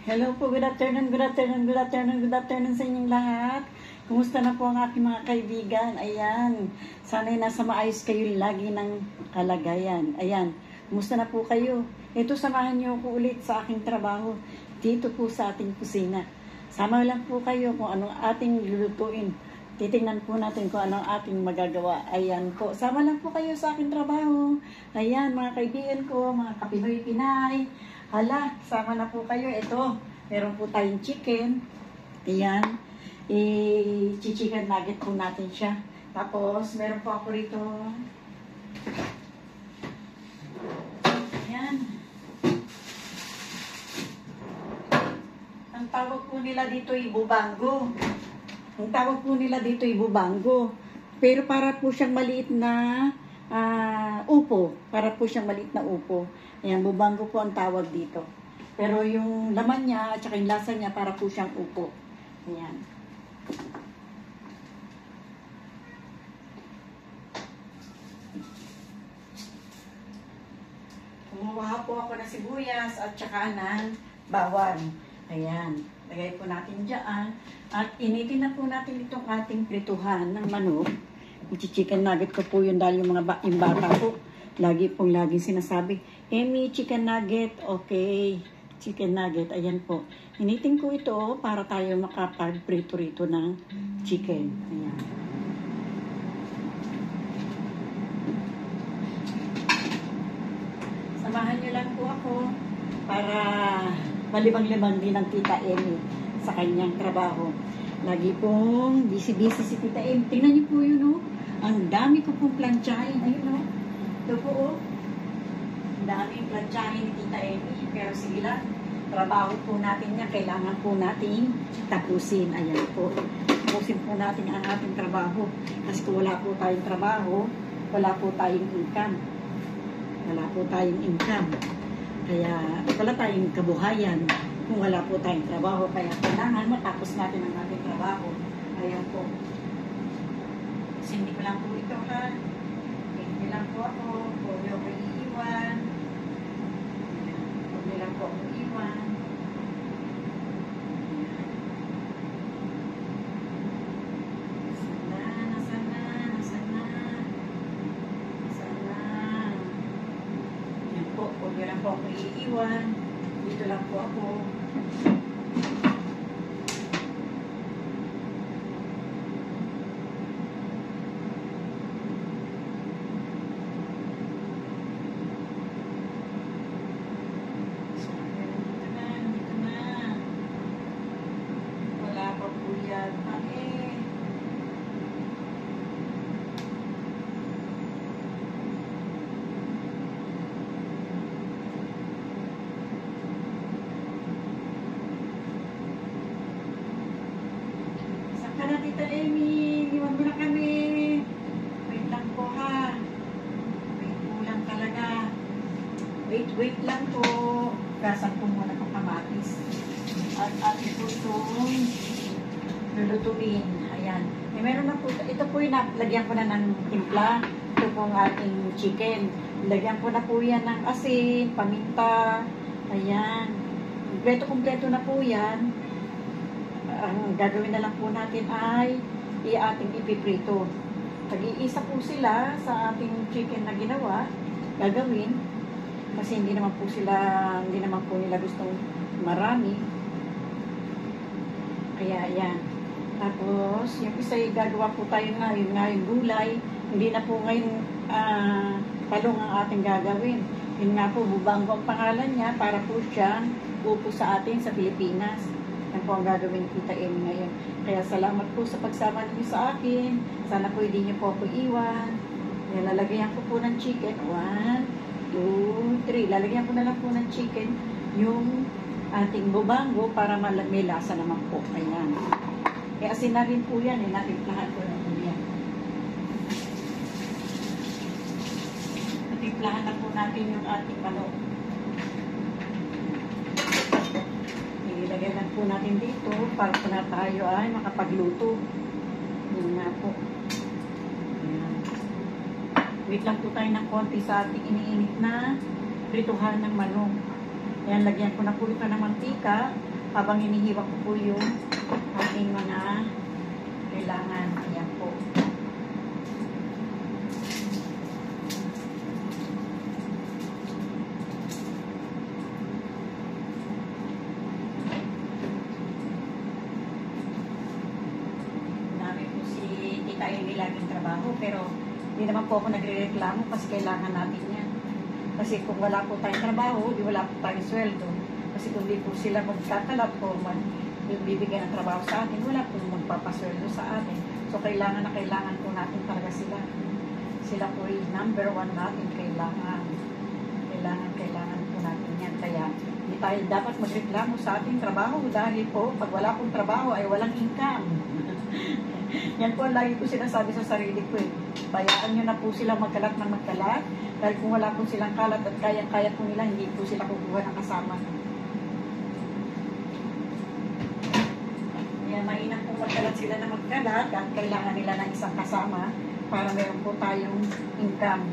Hello po, good afternoon, good afternoon, good afternoon, good afternoon sa inyong lahat. Kumusta na po ang aking mga kaibigan? Ayan, sana'y nasa maayos kayo lagi ng kalagayan. Ayan, kumusta na po kayo? Ito, samahan niyo ako ulit sa aking trabaho dito po sa ating kusina. Sama lang po kayo kung anong ating lulutuin. Titingnan po natin kung anong ating magagawa. Ayan po, sama lang po kayo sa aking trabaho. Ayan, mga kaibigan ko, mga kapinoy Pinay. Hala, sama na po kayo. Ito, meron po tayong chicken. Ayan. I-chicken nugget po natin siya. Tapos, meron po ako rito. Ayan. Ang tawag po nila dito ay bubango. Ang tawag po nila dito ay bubango. Pero para po siyang maliit na upo. Para po siyang maliit na upo. Ayan, bubango po ang tawag dito. Pero yung laman niya at saka yung lasa niya para po siyang upo. Ayan. Kumuha po ako ng sibuyas at saka ng bawang. Ayan. Lagay po natin dyan. At initin na po natin itong ating prituhan ng manok. I-chicken nugget ko po yun dahil yung yung bata po. Laging sinasabi, Emmy, chicken nugget. Okay, chicken nugget. Ayan po. Initin ko ito para tayo makapag-prito-rito ng chicken. Ayan. Samahan niyo lang po ako para malibang-libang din ang Tita Emmy sa kanyang trabaho. Lagi pong busy-busy si Tita Emmy. Tingnan niyo po yun, oh. Ang dami ko pong planchahin. Ayun, oh. Ito po, oh. Ang daming planchahin ni Tita Emmy. Pero sige lang, trabaho po natin niya. Kailangan po natin tapusin. Ayan po. Tapusin po natin ang ating trabaho. Kasi kung wala po tayong trabaho, wala po tayong income. Wala po tayong income. Kaya wala tayong kabuhayan kung wala po tayong trabaho. Kaya kailangan matapos natin ang ating trabaho. Ayan po. Hindi ko lang po ito, ha? Hindi lang po ako. Huwag niyo ako iiwan. Huwag niyo lang po ako iiwan. Nasana. Ayan po. Huwag niyo lang po ako iiwan. Dito lang po ako. Tita Emmy, iwan mo na kami. Wait lang po, ha. Wait po lang talaga. Wait lang po. Gasan po muna ng kamatis. At atin po itong lulutuin. Ayan. Meron na po. Ito po yung lagyan ko na ng timpla. Ito po ang ating chicken. Lagyan ko na po yan ng asin, paminta. Ayan. Kompleto na po yan. Ang gagawin na lang po natin ay ating ipiprito. Tag-iisa po sila sa ating chicken na ginawa, gagawin. Kasi hindi naman po nila gustong marami. Kaya yan. Tapos, yung isa gagawa po tayo ngayon gulay. Hindi na po ngayon talong ang ating gagawin. Yun nga po, bubango ang pangalan niya para po siyang upo sa atin sa Pilipinas. Yan po ang gagawin ni Tita Emmy ngayon. Kaya salamat po sa pagsama niyo sa akin. Sana po hindi niyo po ako iwan. Yan, lalagyan ko po ng chicken. 1, 2, 3. Lalagyan ko na lang po ng chicken yung ating bubango para may lasa naman po. Ayan. Kaya asin na rin po yan. Natimplahan ko na po yan. Natimplahan na po natin yung ating manok. Ilagay lang po natin dito para po na tayo ay makapagluto. Yun nga po. Ayan. Wait lang po tayo ng konti sa ating iniinit na prituhan ng manok. Ayan, lagyan ko na po ito ng mantika habang hinihiwa ko po yung ating mga kailangan. Ayan po. Namin po si Tita Eli laging trabaho, pero hindi naman po ako nagre-reklamo kasi kailangan natin yan. Kasi kung wala po tayong trabaho, di wala po tayong sweldo. Kasi kung di po sila magkakalap o bibigyan ng trabaho sa atin, wala po magpapasweldo sa atin. So, kailangan na kailangan po natin talaga sila. Sila po yung number one natin kailangan. Kailangan po natin yan. Kaya, hindi tayo dapat magreklamo sa ating trabaho dahil po, pag wala pong trabaho ay walang income. Yan po ang lagi ko sinasabi sa sarili ko eh. Bayaan nyo na po sila magkalat ng magkalat. Dahil kung wala po silang kalat at kayang-kaya po nila, hindi po sila kukuha ng kasama. Yan, mainam po magkalat sila na magkalat at kailangan nila ng isang kasama para meron po tayong income.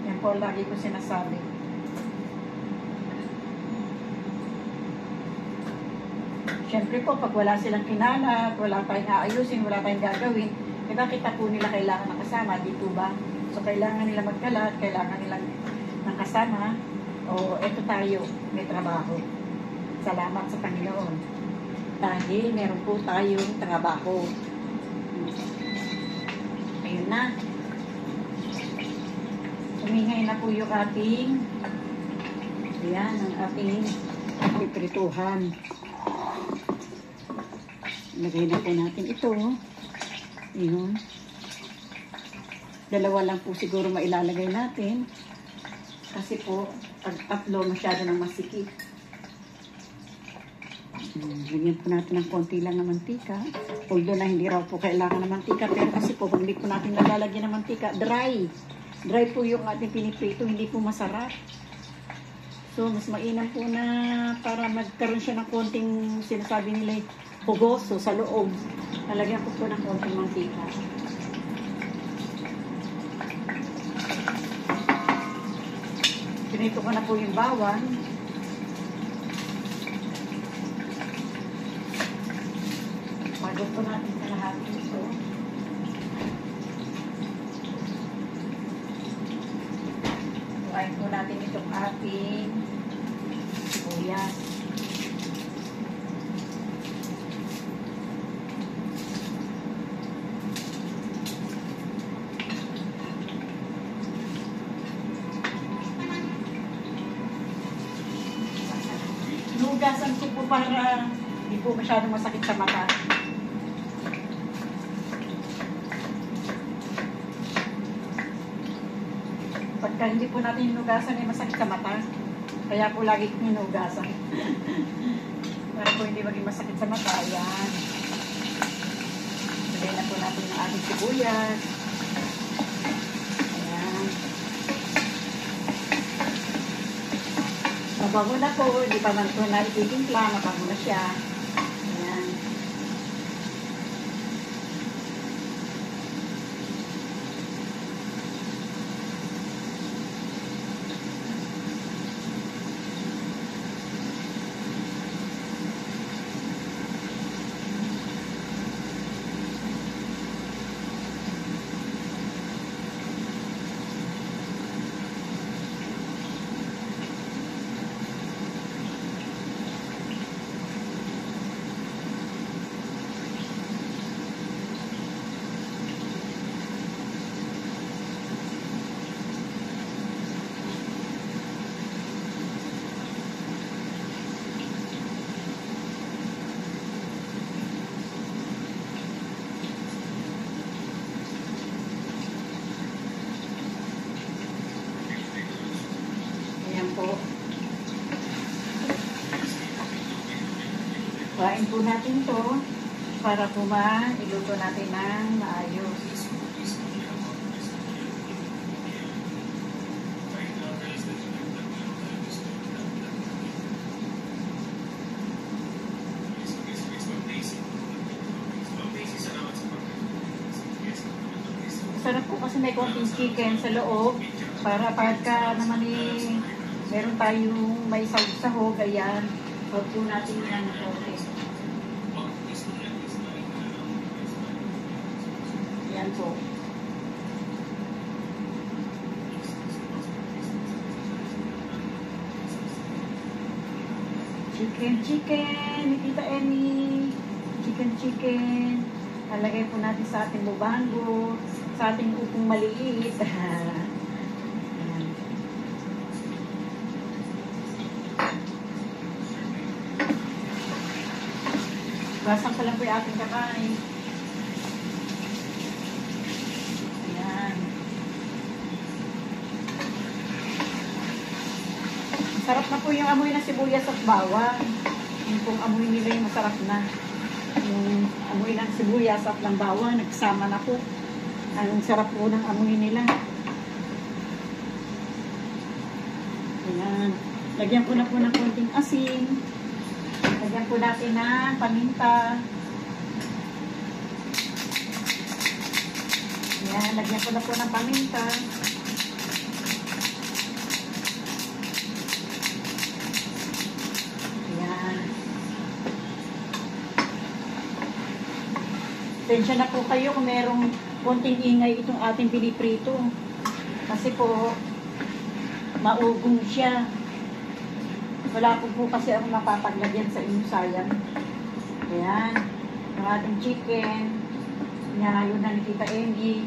Yan po lagi ko sinasabi. Siyempre po, pag wala silang kinalat, wala tayong aayusin, wala tayong gagawin, kita po nila kailangan ng kasama, di po ba? So, kailangan nila magkalat, kailangan nila ng kasama, o eto tayo, may trabaho. Salamat sa Panginoon. Dahil meron po tayong trabaho. Ayun na. Umingay na po yung ating, ayan, ang ating piprituhan. Lagay na po natin ito. Yun. Dalawa lang po siguro mailalagay natin. Kasi po, pag tatlo, masyado ng masikip. Lagyan po natin ng konti lang ng mantika. Although na hindi raw po kailangan ng mantika. Pero kasi po, pag hindi po natin nalalagyan ng mantika, dry. Dry po yung ating piniprito. Hindi po masarap. So, mas mainam po na para magkaroon siya ng konting sinasabi nila pugoso sa loob. Lalagyan ko po ng konting mantika. Pinito ko na po yung bawang. Pagod po natin sa lahat ito. Kuhain po natin itong ating sibuyas. Nugasan ko po para hindi po masyadong masakit sa mata. Pagka hindi po natin hinugasan ay masakit sa mata. Kaya po lagi hinugasan. Para po hindi maging masakit sa mata. Ayan. Lagay na po natin ang ating sibuyas. Ayan. Mabago na po. Hindi pa man po na ititimpla. Mabago na siya. Ayan. Po. Kain po natin to para po iluto natin ng maayos. Sarap po kasi may konting chicken sa loob para pagka naman Meron tayong may sahog-sahog, ayan. Huwag po natin yan. Okay. Ayan po. Chicken, Tita Emmy. Chicken. Lalagay po natin sa ating bubango, sa ating upong maliit. Basang pa lang po yung ating kamay. Ayan. Sarap na po yung amoy ng sibuyas at bawang. Yung pong amoy nila yung masarap na. Yung amoy ng sibuyas at ng bawang, nagsama na po. Ang sarap po ng amoy nila. Ayan. Lagyan ko na po ng konting asin. Lagyan po natin ng paminta. Ayan. Lagyan ko na po ng paminta. Tensya na po kayo kung merong konting ingay itong ating piniprito. Kasi po, maugong siya. Wala po kasi ako mapapaglagyan sa inyo, sayang. Ayan. Yung ating chicken. Inahalo na ni Tita Emmy.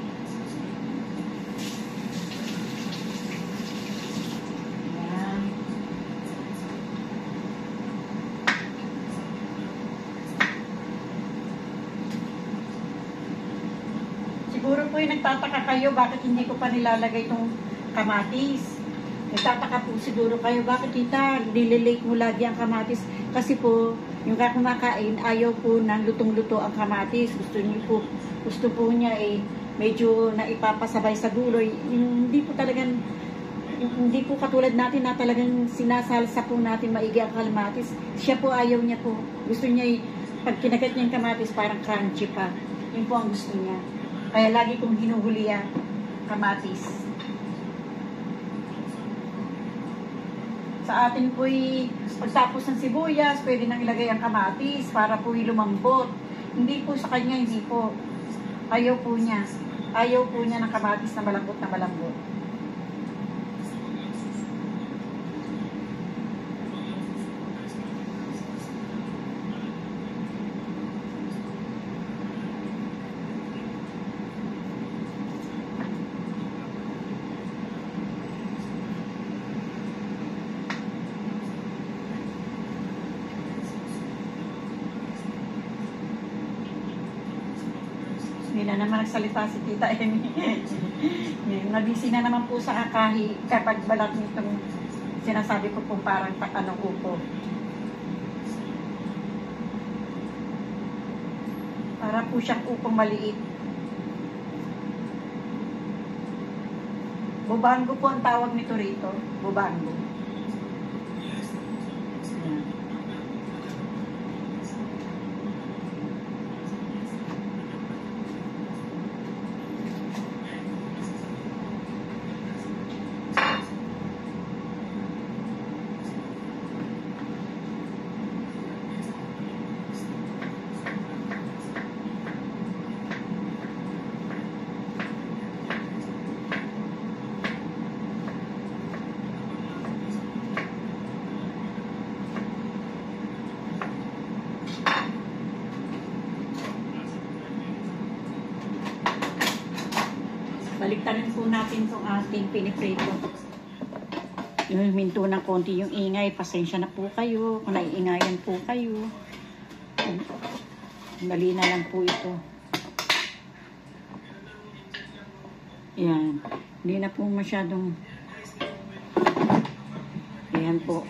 Siguro po yung nagtataka kayo bakit hindi ko pa nilalagay itong kamatis. Nagtataka po siguro kayo bakit tita, nililate mo lagi ang kamatis. Kasi po, yung kumakain, ayaw po ng lutong-luto ang kamatis. Gusto po niya medyo naipapasabay sa guloy. Hindi po talagang, hindi po katulad natin na talagang sinasalsa po natin maigi ang kamatis. Siya po ayaw niya po. Gusto niya pag kinagat niya yung kamatis, parang crunchy pa. Yun po ang gusto niya. Kaya lagi kong hinuhuli ang kamatis. Sa atin po'y pagtapos ng sibuyas, pwede nang ilagay ang kamatis para po'y lumambot. Hindi po sa kanya, hindi po. Ayaw po niya. Ayaw po niya ng kamatis na malambot na malambot. Hindi na naman nagsalita si Tita Emmy. Nabisi na naman po sa kakahi kapag balat nitong sinasabi ko po parang takanong upo. Para po siyang upong maliit. Bubango po ang tawag nito rito. Bubango. Baliktarin po natin itong ating piniprito. Yung minto ng konti yung ingay, pasensya na po kayo. Kung naiingayan po kayo. Dali na lang po ito. Ayan. Hindi na po masyadong... Ayan po.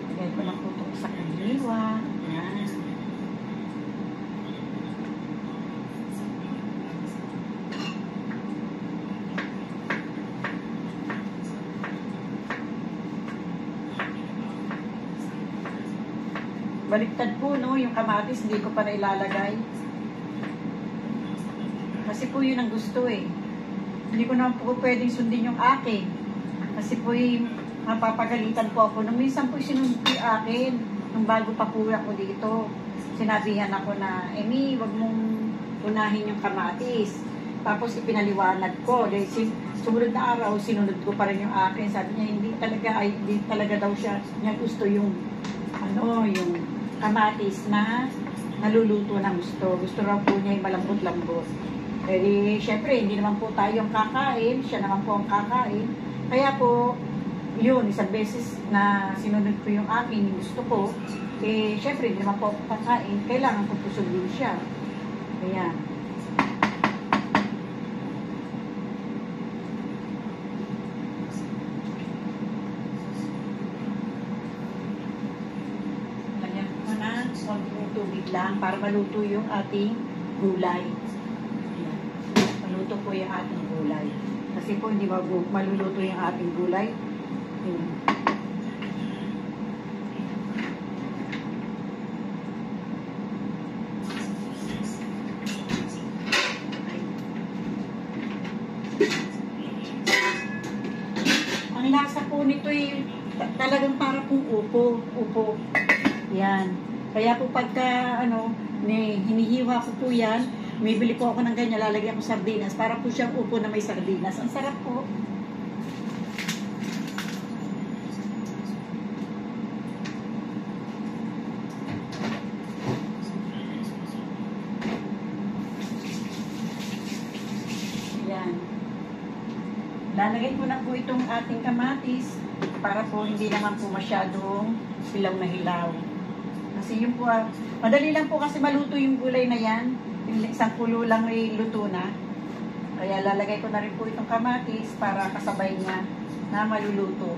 Lagay ko na po ito sa kaniwa. Ayan. Baliktad po, no? Yung kamatis, hindi ko pa na ilalagay. Kasi po yun ang gusto eh. Hindi ko naman po pwedeng sundin yung akin. Kasi po mapapagalitan po ako. Nung minsan po sinunod po yung akin, nung bago pa po ako dito. Sinabihan ako na, Emi, wag mong unahin yung kamatis. Tapos ipinaliwanag ko. Dahil sumunod na araw, sinunod ko pa rin yung akin. Sabi niya, hindi talaga daw niya gusto yung yung kamatis na naluluto ng gusto. Gusto raw po niya yung malambot-lambot. Eh, syempre, hindi naman po tayo ang kakain. Siya naman po ang kakain. Kaya po, yun, isang beses na sinunod ko yung akin, yung gusto ko. Eh, syempre, hindi naman po ako kakain. Kailangan ko pusugin siya. Ayan. Konting tubig lang para maluto yung ating gulay. Ayan. Maluto po yung ating gulay. Kasi po hindi maluluto yung ating gulay. Ayan. Ang lasa po nito talagang para pong upo. Yan. Kaya po pagka hinihiwa ko po yan, bibili po ako ng ganyan, lalagyan ko sardinas para po siyang upo na may sardinas. Ang sarap po. Yan. Lalagay ko na po itong ating kamatis para po hindi naman po masyadong hilaw na hilaw. Kasi yun po, madali lang po kasi maluto yung gulay na yan. Yung isang kulo lang ay luto na. Kaya lalagay ko na rin po itong kamatis para kasabay niya na maluluto.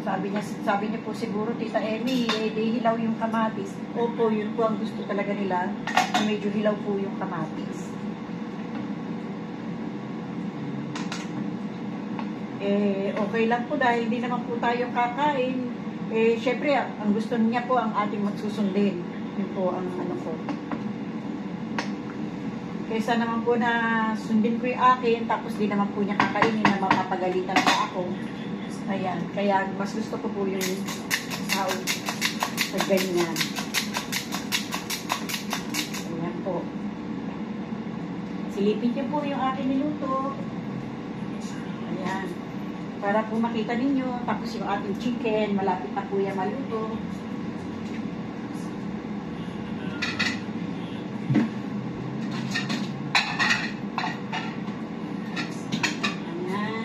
Sabi niya po siguro, Tita Emi, di hilaw yung kamatis. Opo, yun po ang gusto talaga nila. Medyo hilaw po yung kamatis. Okay lang po dahil hindi naman po tayo kakain. Syempre, ang gusto niya po ang ating magsusundin. Yun po ang ko. Kaysa naman po na sundin ko yung akin, tapos di naman po niya kakainin na mapapagalitan pa ako. Ayan. Kaya mas gusto ko po yung sa ganyan. Ayan po. Silipin niyo po yung aking niluto. Ayan. Para po makita ninyo, tapos yung ating chicken, malapit na po yan maluto. Ayan.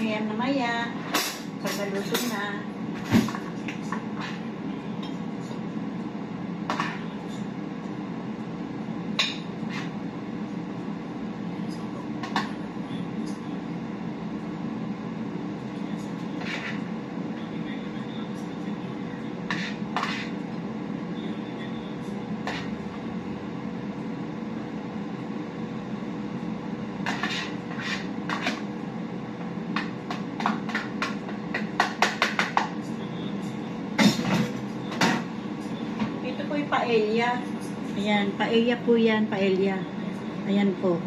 Yan na maya, pag naluto na. Paella. Ayan, paella po yan, paella. Ayan po.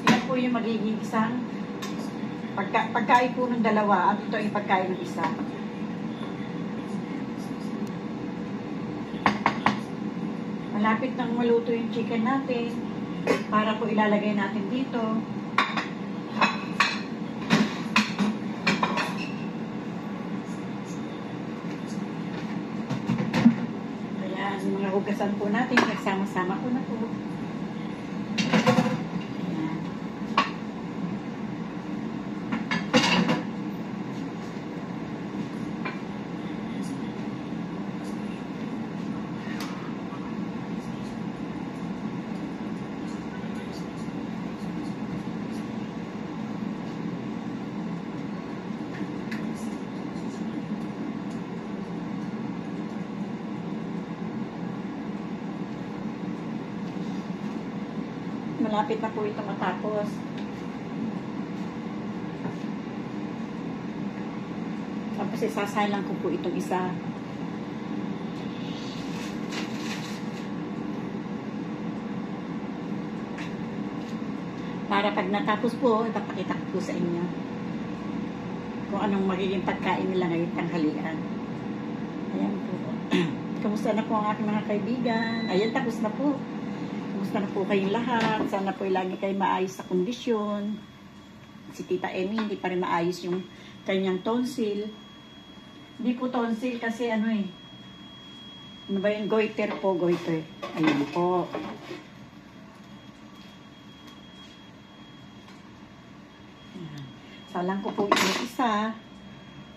Yan po yung magiging isang pagkain po ng dalawa at ito ay pagkain ng isa. Malapit nang maluto yung chicken natin para po ilalagay natin dito. Hugasan po natin, nagsama-sama ko na po. Ayan. malapit na po ito matapos. Tapos isasalang ko po itong isa. Para pag natapos po, ipapakita ko po sa inyo kung anong magiging pagkain nila ngayong tanghalian. Ayan po. Kamusta na po ang aking mga kaibigan? Ayan, tapos na po. Kamusta na po kayong lahat? Sana po lagi kayo maayos sa kondisyon. Si Tita Emmy, hindi pa rin maayos yung kanyang tonsil. Hindi po tonsil kasi ano eh. Ano ba yun? Goiter po, goiter. Ayan po. Salang ko po yung isa.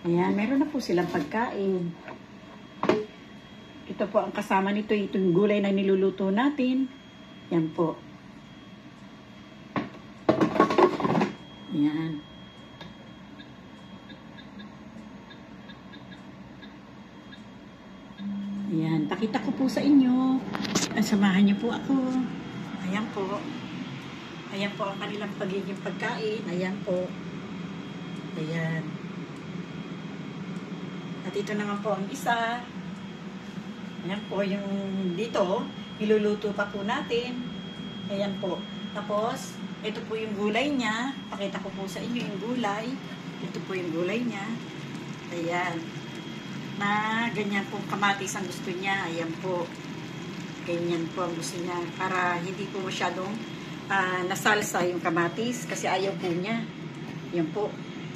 Ayan, meron na po silang pagkain. Ito po ang kasama nito, itong gulay na niluluto natin. Yan po. Ayan. Ayan, pakita ko po sa inyo. Samahan niyo po ako. Ayan po. Ayan po ang kanilang pagiging pagkain. Ayan po. Ayan. At ito naman po ang isa. Ayan po yung dito. Iluluto pa po natin. Ayan po. Tapos, ito po yung gulay niya. Pakita ko po sa inyo yung gulay. Ito po yung gulay niya. Ayan. Na ganyan po kamatis ang gusto niya. Ayan po. Ganyan po ang gusto niya. Para hindi po masyadong nasalsa yung kamatis. Kasi ayaw po niya. Ayan po.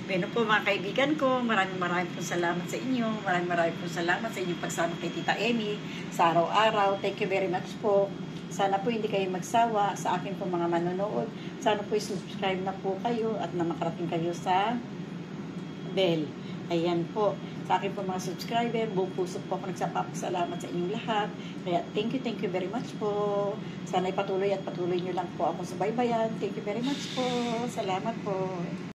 Bueno po mga kaibigan ko, maraming pong salamat sa inyo. Maraming pong salamat sa inyong pagsama kay Tita Emmy sa araw-araw. Thank you very much po. Sana po hindi kayo magsawa sa akin po mga manonood. Sana po subscribe na po kayo at na makarating kayo sa bell. Ayan po. Sa akin po mga subscriber, buong puso po ako nagsapapasalamat sa inyong lahat. Kaya thank you very much po. Sana patuloy nyo lang po ako sa baybayan. Thank you very much po. Salamat po.